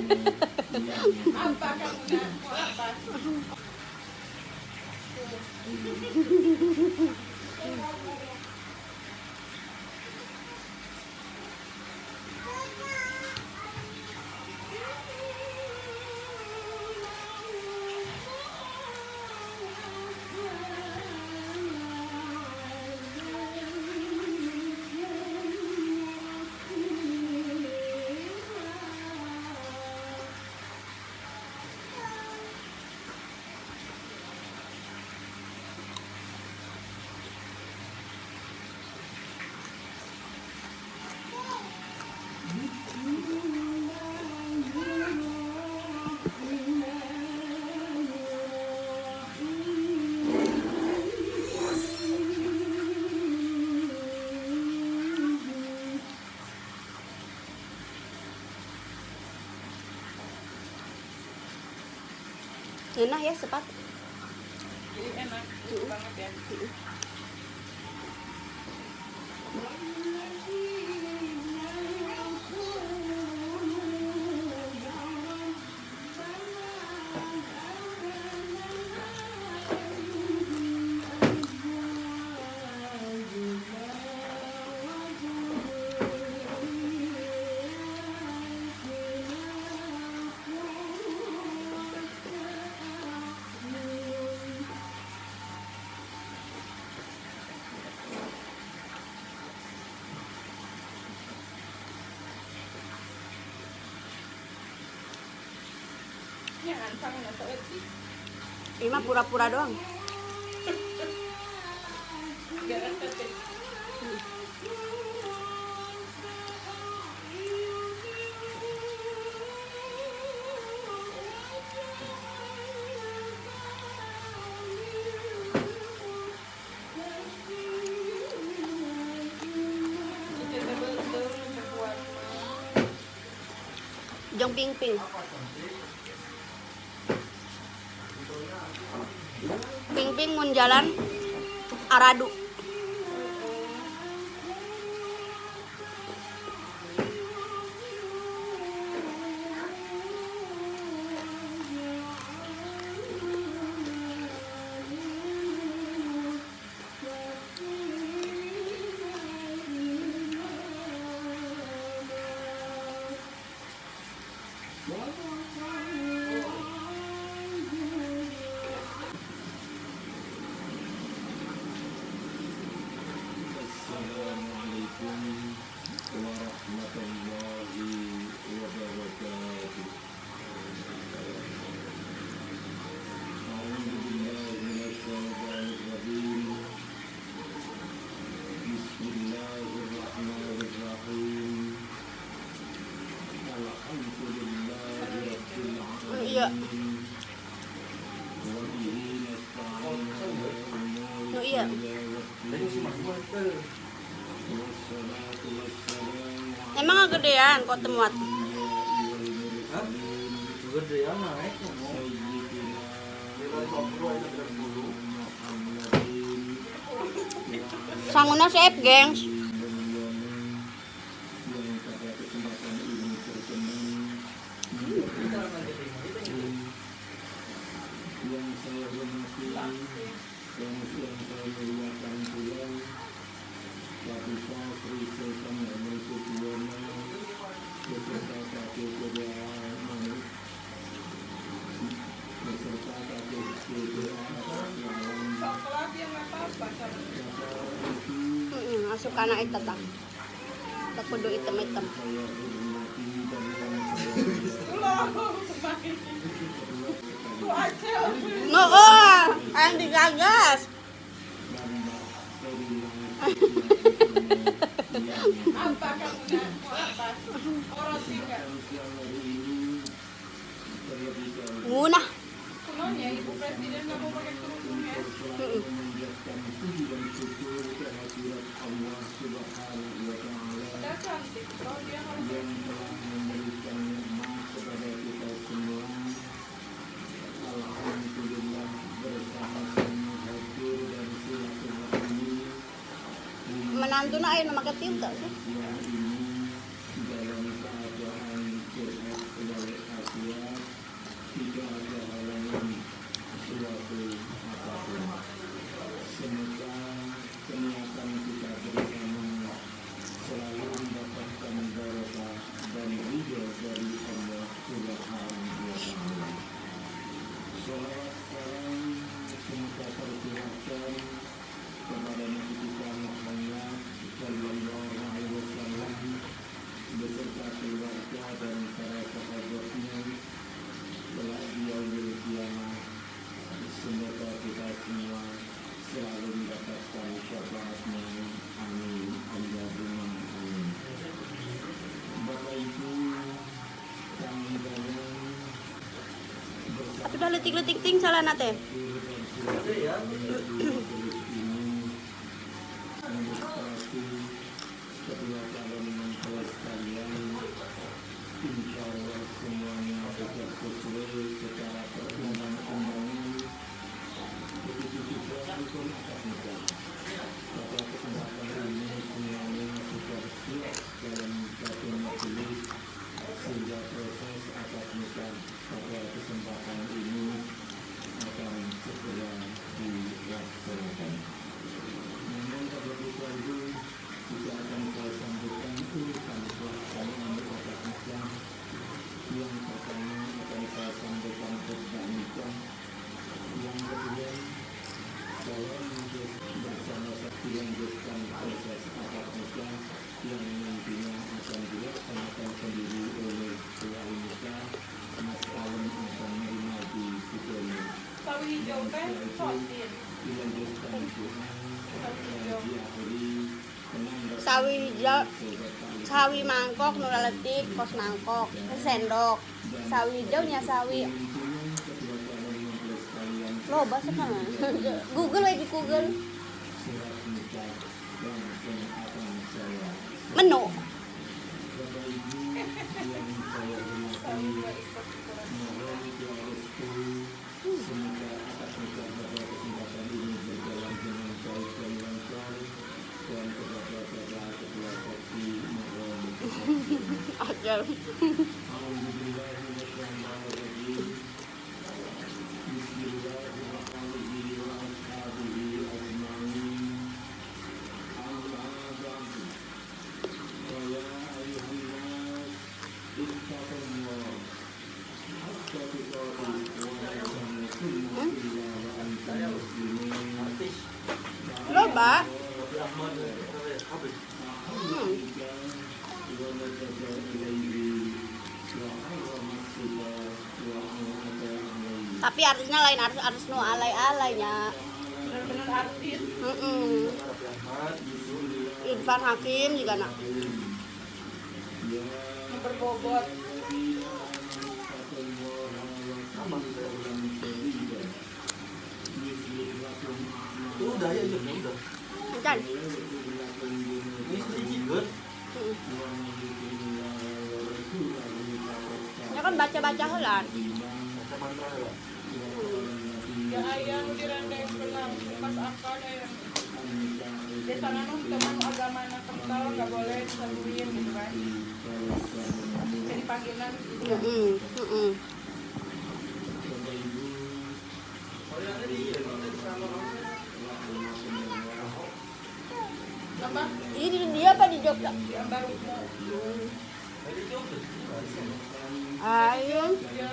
Apa kamu nak? Mau apa? Enak ya sepat. Jadi enak banget ya. Yan, sama na sa ulit. Ima pura-pura doang. Garat natin. Jong ping-ping. Ping-ping mun jalan aradu. Assalamualaikum warahmatullahi wabarakatuh. A'udzu billahi minasyaitonir rajim. Bismillahirrahmanirrahim. Alhamdulillahi rabbil alamin. Iya. Wa bihi nasta'in ala umuri Oh iya. wassalatu wassalamu Emang kegedean kok temuat. Gedean naik Sanguna sep, gengs. yang saya hormati, yang saya muliakan pula Bapak Sri Sultan Hamengkubuwono beserta Kakek Kedua Manuk beserta Kakek Kedua Coklat yang apa-apa. Masuk anak itu tak. Tak kudu hitam-hitam. saya hormati dan yang saya hormati. Itu aja. Oh, yang digagas. Apa kamu nak? Mau apa? Orang tinggal. Munah. Kunonya Ibu Presiden nggak mau pakai kerudungnya. Udah cantik. Kalau dia harus yang telah memberikan nikmat kepada kita semua. Alhamdulillah bersama-sama hadir dan silaturahmi Menantu na ayo nama ketiup tak sih? siang ini dalam keadaan curhat wal Sudah letik-letik ting salah nate. Gede ya. Kedua calon mempelai sekalian, insya Allah semuanya sudah sesuai secara perundang-undangan. Begitu juga hukum akad nikah. Pada kesempatan ini semuanya sudah siap dalam satu majelis sehingga proses akad nikah pada kesempatan ini akan segera dilaksanakan. Namun terlebih dahulu juga akan saya sampaikan urutan pelaksanaan akad nikah. Yang pertama akan saya sampaikan khutbah nikah. Yang kedua saya bersama dilanjutkan proses akad nikah yang nantinya akan dilaksanakan sendiri oleh wali nikah. Mas Alam akan menerima di videonya. Sawi hijau teh sotin. Dilanjutkan doa dan diakhiri penanda Sawi hijau, sawi mangkok, nura letik, kos mangkok, sendok. Sawi hijaunya sawi. kedua calon mempelai sekalian Loba sekarang. Google lagi Google. surat nikah langsung akan saya Menu. Bapak Ibu yang saya hormati, mohon doa restu semoga akad nikah pada kesempatan ini berjalan dengan baik dan lancar, dan kepada para ketua saksi mohon kesaksian. Ajar. Alhamdulillahirrahmanirrahim. Bismillahirrahmanirrahim wa ashabihi ajma'in. Amma ba'du. Wa ya ayuhan nas, ittaqullah haqqa tuqatih wa la tamutunna illa wa antum muslimun. Artis. Loba. Tapi Ahmad habis. Alhamdulillah wa nataja ilaihi wa harramat siwa wa amata alaihi. Tapi artisnya lain artis nu alay-alaynya. Bener-bener artis. Tapi Ahmad Irfan Hakim juga nak. Yang berbobot. udah ya udah. Bukan. Ini sedikit good. Ya kan baca-baca helan. Baca mantra ya. Ya ayah nu dirandai pelang pas akad ya. Desa nanu teman agama anak kental nggak boleh disaluin gitu kan. Jadi panggilan apa? Ini dia apa di Jogja? Yang baru Ayo, ya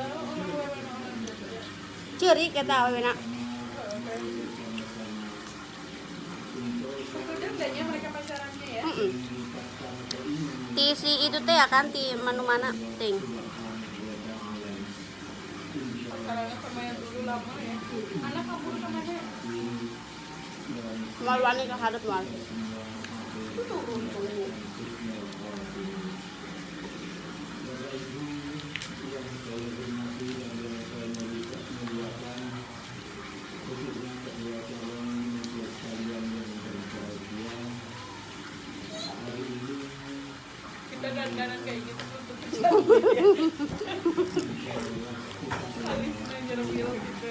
ceri kata awena. kemudian kayaknya mereka pacarannya ya. Ti si itu teh ya kan ti manu mana ting. Karena sama yang dulu lama ya. Anak kamu kemana? Maluane ke hadap mal. Itu turun tuh. Kita dandanan kayak gitu untuk kejauhan ya. Alisnya nyerupil gitu.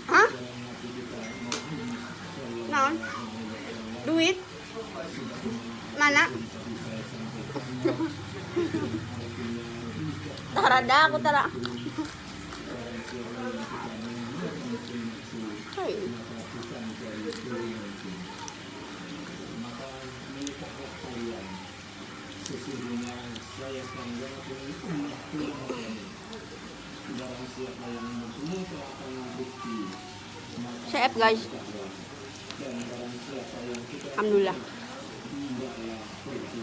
Hah? Non? Duit? Mana? Tarada aku tara. Hai. Sesungguhnya saya sanggahkan barang siapa yang mempunyai kelapangan bukti CF guys. dan barang siapa yang tidak Alhamdulillah. tidaklah percaya